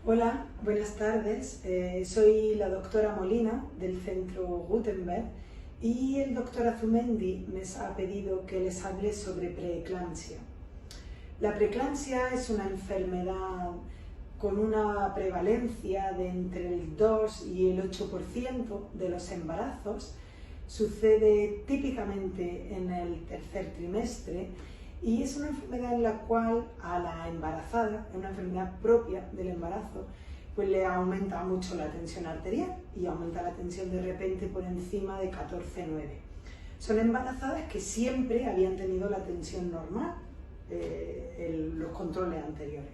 Hola, buenas tardes. Soy la doctora Molina del Centro Gutenberg y el doctor Azumendi me ha pedido que les hable sobre preeclampsia. La preeclampsia es una enfermedad con una prevalencia de entre el 2 y el 8% de los embarazos. Sucede típicamente en el tercer trimestre y es una enfermedad en la cual a la embarazada, es una enfermedad propia del embarazo, pues le aumenta mucho la tensión arterial y aumenta la tensión de repente por encima de 14,9. Son embarazadas que siempre habían tenido la tensión normal, los controles anteriores.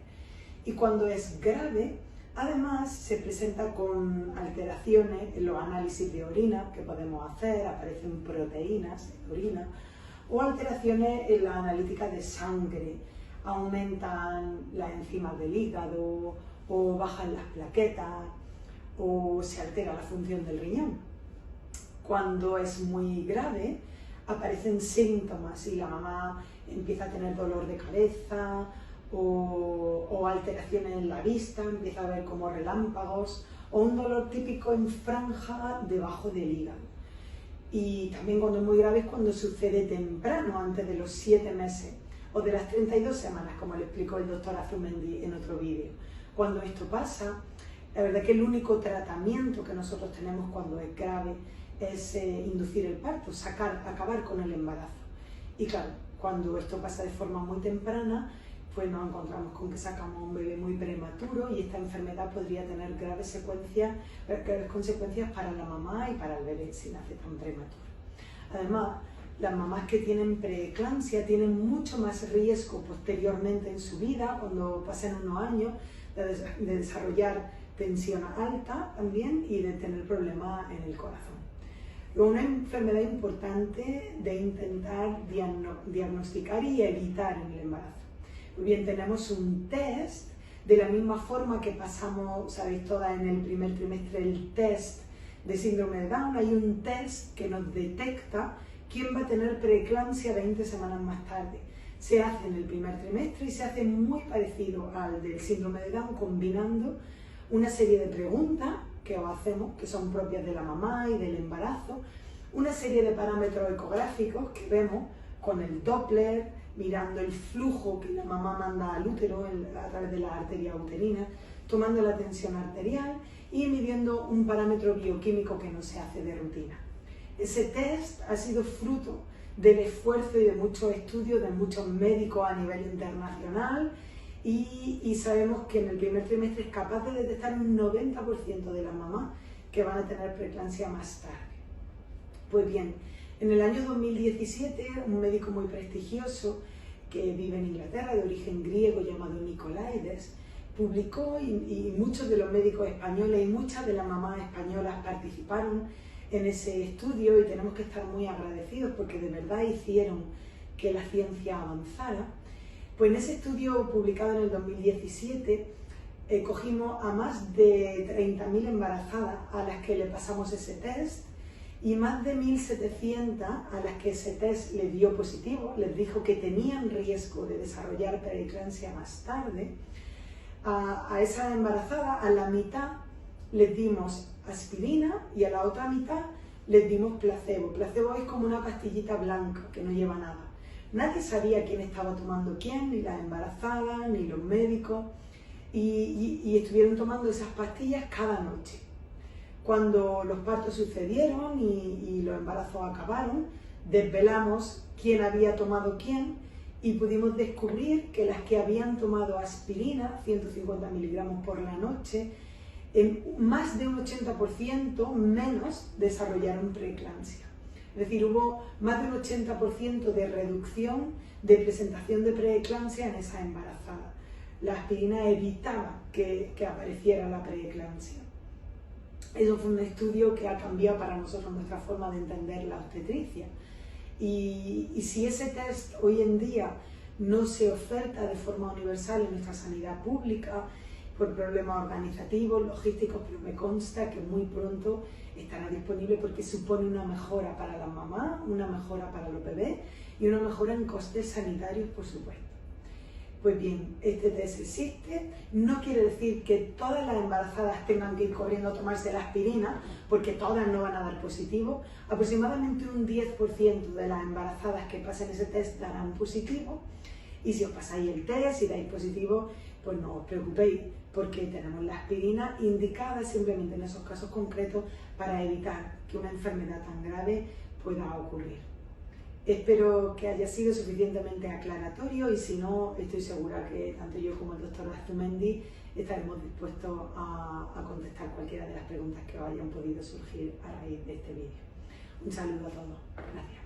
Y cuando es grave, además se presenta con alteraciones en los análisis de orina que podemos hacer, aparecen proteínas en orina, o alteraciones en la analítica de sangre, aumentan las enzimas del hígado, o bajan las plaquetas, o se altera la función del riñón. Cuando es muy grave, aparecen síntomas y la mamá empieza a tener dolor de cabeza, o alteraciones en la vista, empieza a ver como relámpagos, o un dolor típico en franja debajo del hígado. Y también cuando es muy grave es cuando sucede temprano, antes de los 7 meses o de las 32 semanas, como le explicó el doctor Azumendi en otro vídeo. Cuando esto pasa, la verdad que el único tratamiento que nosotros tenemos cuando es grave es inducir el parto, acabar con el embarazo. Y claro, cuando esto pasa de forma muy temprana, pues nos encontramos con que sacamos un bebé muy prematuro y esta enfermedad podría tener graves consecuencias para la mamá y para el bebé si nace tan prematuro. Además, las mamás que tienen preeclampsia tienen mucho más riesgo posteriormente en su vida, cuando pasen unos años, de desarrollar tensión alta también y de tener problemas en el corazón. Una enfermedad importante de intentar diagnosticar y evitar en el embarazo. Muy bien, tenemos un test, de la misma forma que pasamos, sabéis todas, en el primer trimestre el test de síndrome de Down, hay un test que nos detecta quién va a tener preeclampsia 20 semanas más tarde. Se hace en el primer trimestre y se hace muy parecido al del síndrome de Down, combinando una serie de preguntas que os hacemos, que son propias de la mamá y del embarazo, una serie de parámetros ecográficos que vemos con el Doppler, mirando el flujo que la mamá manda al útero a través de la arteria uterina, tomando la tensión arterial y midiendo un parámetro bioquímico que no se hace de rutina. Ese test ha sido fruto del esfuerzo y de muchos estudios de muchos médicos a nivel internacional y sabemos que en el primer trimestre es capaz de detectar un 90% de las mamás que van a tener preeclampsia más tarde. Pues bien, en el año 2017, un médico muy prestigioso que vive en Inglaterra, de origen griego, llamado Nicolaides, publicó y muchos de los médicos españoles y muchas de las mamás españolas participaron en ese estudio y tenemos que estar muy agradecidos porque de verdad hicieron que la ciencia avanzara. Pues en ese estudio publicado en el 2017 cogimos a más de 30.000 embarazadas a las que le pasamos ese test y más de 1.700 a las que ese test les dio positivo, les dijo que tenían riesgo de desarrollar preeclampsia más tarde. A esa embarazada, a la mitad les dimos aspirina y a la otra mitad les dimos placebo. Placebo es como una pastillita blanca que no lleva nada. Nadie sabía quién estaba tomando quién, ni las embarazadas, ni los médicos, y estuvieron tomando esas pastillas cada noche. Cuando los partos sucedieron y los embarazos acabaron, desvelamos quién había tomado quién y pudimos descubrir que las que habían tomado aspirina, 150 miligramos por la noche, en más de un 80% menos desarrollaron preeclampsia. Es decir, hubo más de un 80% de reducción de presentación de preeclampsia en esa embarazada. La aspirina evitaba que apareciera la preeclampsia. Eso fue un estudio que ha cambiado para nosotros nuestra forma de entender la obstetricia. Y si ese test hoy en día no se oferta de forma universal en nuestra sanidad pública, por problemas organizativos, logísticos, pero me consta que muy pronto estará disponible porque supone una mejora para las mamás, una mejora para los bebés y una mejora en costes sanitarios, por supuesto. Pues bien, este test existe, no quiere decir que todas las embarazadas tengan que ir corriendo a tomarse la aspirina, porque todas no van a dar positivo. Aproximadamente un 10% de las embarazadas que pasen ese test darán positivo, y si os pasáis el test y dais positivo, pues no os preocupéis, porque tenemos la aspirina indicada simplemente en esos casos concretos para evitar que una enfermedad tan grave pueda ocurrir. Espero que haya sido suficientemente aclaratorio, y si no, estoy segura que tanto yo como el doctor Azumendí estaremos dispuestos a contestar cualquiera de las preguntas que os hayan podido surgir a raíz de este vídeo. Un saludo a todos. Gracias.